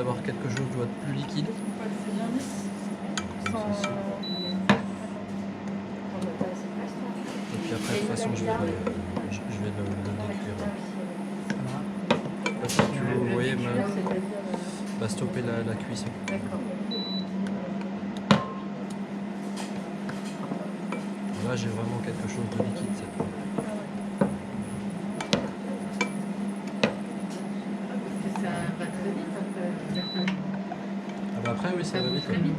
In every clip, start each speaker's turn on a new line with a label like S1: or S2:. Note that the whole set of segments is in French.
S1: d'avoir quelque chose de plus liquide. Et puis après, de toute façon, je vais le décuire. Là, si tu veux, vous voyez, va stopper la cuisson. Là, j'ai vraiment quelque chose de liquide cette fois.
S2: Ça va très vite après.
S1: Ah bah après, oui, ça va vite.
S2: Très vite.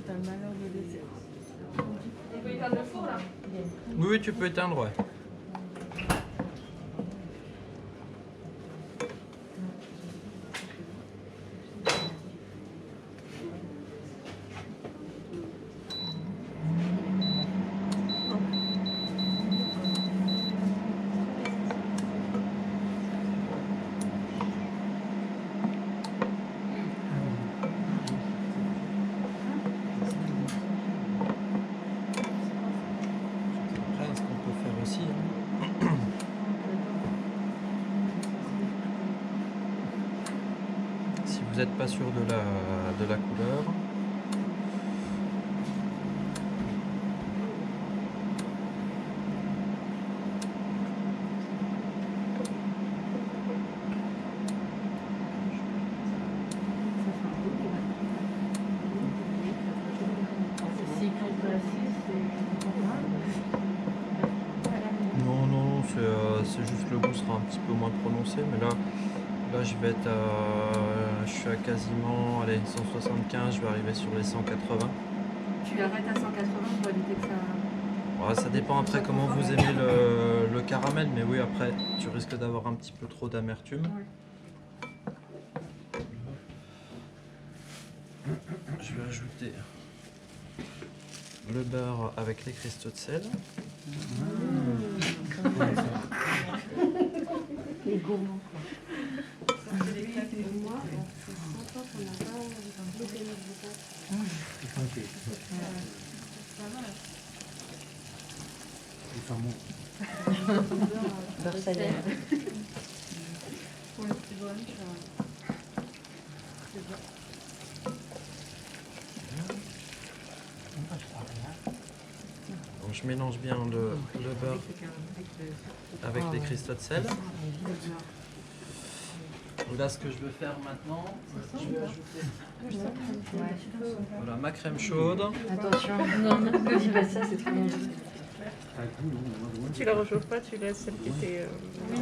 S2: T'as le malheur de laisser.
S3: On peut éteindre le four là?
S1: Oui, oui, tu peux éteindre, ouais. Après, ce qu'on peut faire aussi, si vous n'êtes pas sûr de la couleur, non, c'est juste le goût sera un petit peu moins prononcé, mais là je vais être je suis à quasiment, allez, 175, je vais arriver sur les 180.
S2: Tu arrêtes à 180 pour éviter que ça...
S1: Ouais, ça dépend après comment vous aimez le caramel, mais oui, après tu risques d'avoir un petit peu trop d'amertume.
S2: Ouais.
S1: Je vais ajouter le beurre avec les cristaux de sel.
S2: Les gourmands.
S4: Beurre salé.
S2: Pour le petit brunch, c'est bien.
S1: Donc je mélange bien le beurre avec les cristaux de sel. Là, ce que je vais faire maintenant, je vais ajouter voilà, ma crème chaude.
S4: Attention, non, je fais ça, c'est trop bon.
S3: Tu la réchauffes pas, tu laisses celle qui était.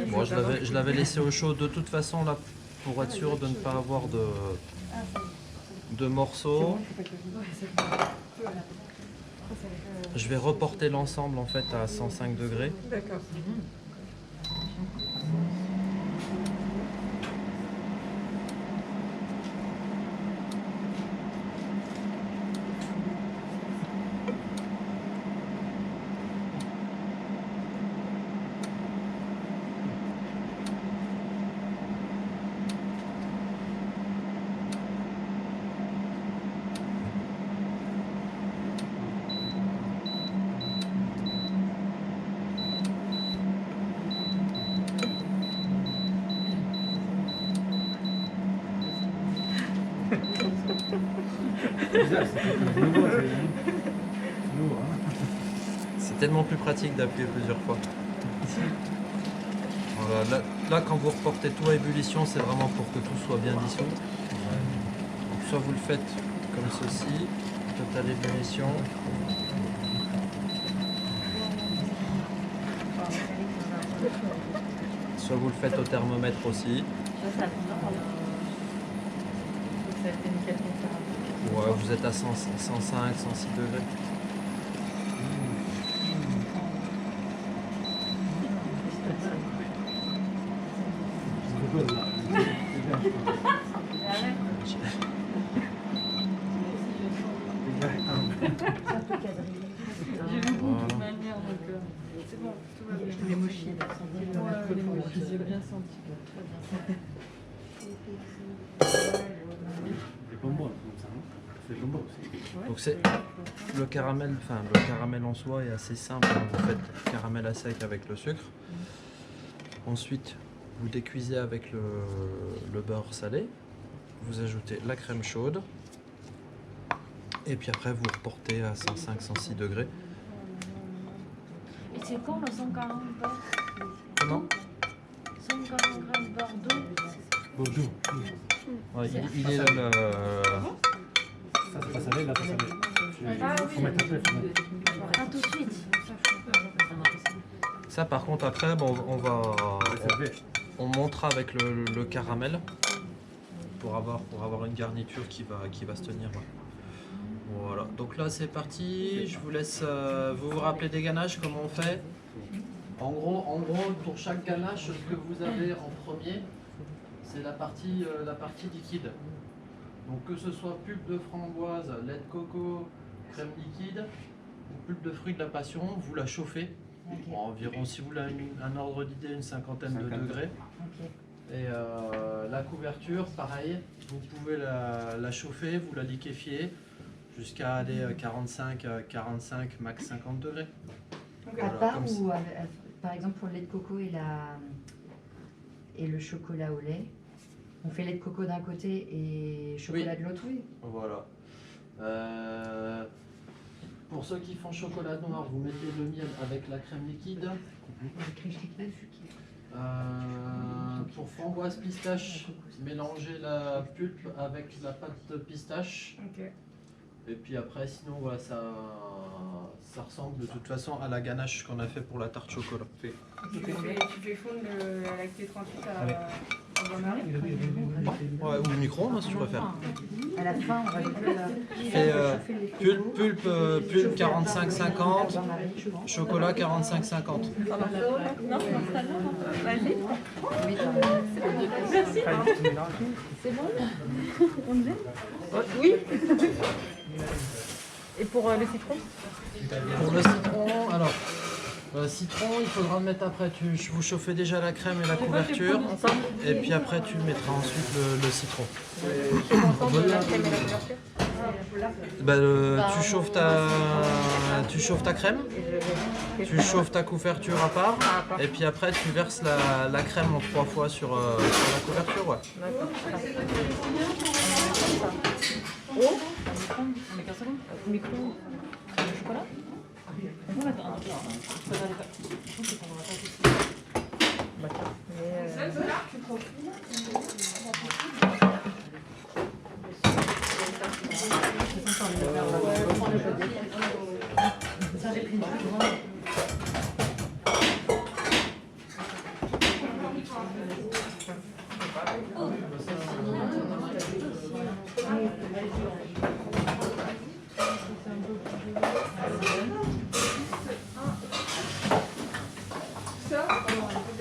S1: Bon, je l'avais laissé au chaud de toute façon là pour être sûr de ne pas avoir de morceaux. Je vais reporter l'ensemble en fait à 105 degrés.
S3: D'accord.
S1: C'est tellement plus pratique d'appuyer plusieurs fois. Voilà, là, quand vous reportez tout à ébullition, c'est vraiment pour que tout soit bien dissous. Donc, soit vous le faites comme ceci, totale ébullition. Soit vous le faites au thermomètre aussi. Ouais, vous êtes à 100, 105, 106 degrés.
S2: J'ai vu beaucoup de manière, donc c'est bon, tout va bien.
S4: Les mochis, là,
S2: Ouais, les mochis, j'ai bien senti. Très bien.
S1: Donc c'est le caramel en soi est assez simple. Vous faites caramel à sec avec le sucre. Ensuite, vous décuisez avec le beurre salé. Vous ajoutez la crème chaude. Et puis après, vous reportez à 105-106 degrés.
S2: Et c'est quand le 140 beurre?
S1: Comment?
S2: 140 grammes Bordeaux.
S1: Bordeaux. Ouais, il est là le...
S5: Ça c'est pas salé, là c'est salé.
S2: Ah
S5: Faut
S2: oui.
S5: mettre un peu, faut mettre.
S2: Ah, tout de suite.
S1: Ça par contre après, bon, on montera avec le caramel pour avoir une garniture qui va se tenir. Ouais. Voilà, donc là c'est parti, je vous laisse vous rappeler des ganaches, comment on fait. En gros, pour chaque ganache, ce que vous avez en premier, c'est la partie liquide. Donc que ce soit pulpe de framboise, lait de coco, crème liquide, ou pulpe de fruits de la passion, vous la chauffez.
S4: Ok.
S1: Environ, si vous voulez un ordre d'idée, une cinquantaine de degrés.
S4: Ok.
S1: Et la couverture, pareil, vous pouvez la chauffer, vous la liquéfiez jusqu'à aller 45, max 50 degrés.
S3: Ok.
S4: À
S1: Voilà,
S4: part
S1: comme
S4: ou par exemple pour le lait de coco et le chocolat au lait, on fait lait de coco d'un côté et chocolat de l'autre, oui.
S1: Voilà. Pour ceux qui font chocolat noir, vous mettez le miel avec la crème liquide. Pour framboise pistache, mélangez la pulpe avec la pâte de pistache.
S3: Ok.
S1: Et puis après, sinon, voilà, ça ressemble de toute façon à la ganache qu'on a fait pour la tarte chocolat.
S3: Tu fais fondre la lactée 38 au bain-marie.
S1: Ouais, ou le micro-ondes hein, si tu préfères.
S4: À la fin, on va
S1: Fais pulpe 45-50, chocolat 45-50.
S2: Vas-y.
S3: Merci.
S2: C'est bon? On le met? Oui. Et pour le citron?
S1: Pour le citron, alors, le citron, il faudra le mettre après. Vous chauffez déjà la crème et la couverture. Et puis après, tu mettras ensuite le citron.
S2: La crème et la couverture?
S1: Tu chauffes ta crème, tu chauffes ta couverture à part, et puis après tu verses la crème en 3 fois sur la couverture. Ouais.
S2: Oh, on met 15 secondes. Micro, chocolat? On va mettre un.